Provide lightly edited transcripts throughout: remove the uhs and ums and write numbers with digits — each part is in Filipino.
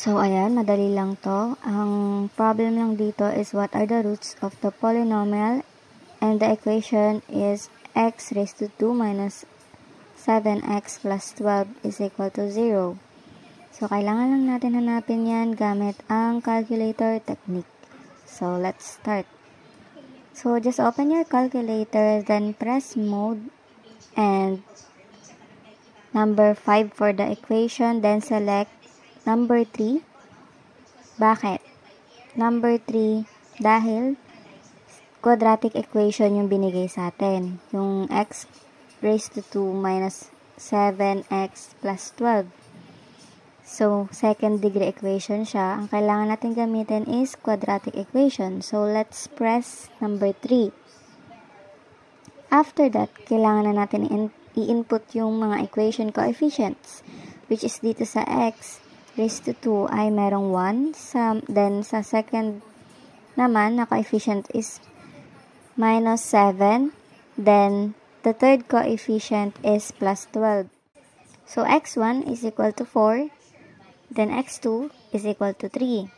So, ayan, madali lang to. Ang problem lang dito is what are the roots of the polynomial, and the equation is x raised to 2 minus 7x plus 12 is equal to 0. So, kailangan lang natin hanapin yan gamit ang calculator technique. So, let's start. So, just open your calculator, then press mode and number 5 for the equation, then select number 3. Bakit? Number 3, dahil quadratic equation yung binigay sa atin. Yung x raised to 2 minus 7x plus 12. So, second degree equation siya. Ang kailangan natin gamitin is quadratic equation. So, let's press number 3. After that, kailangan na natin i-input yung mga equation coefficients, which is dito sa x raised to 2 ay merong 1. Then, sa second naman, na coefficient is minus 7. Then, the third coefficient is plus 12. So, x1 is equal to 4. Then, x2 is equal to 3.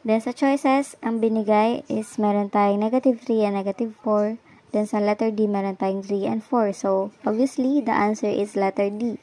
Then, sa choices, ang binigay is meron tayong negative 3 and negative 4. Then, sa letter D, meron tayong 3 and 4. So, obviously, the answer is letter D.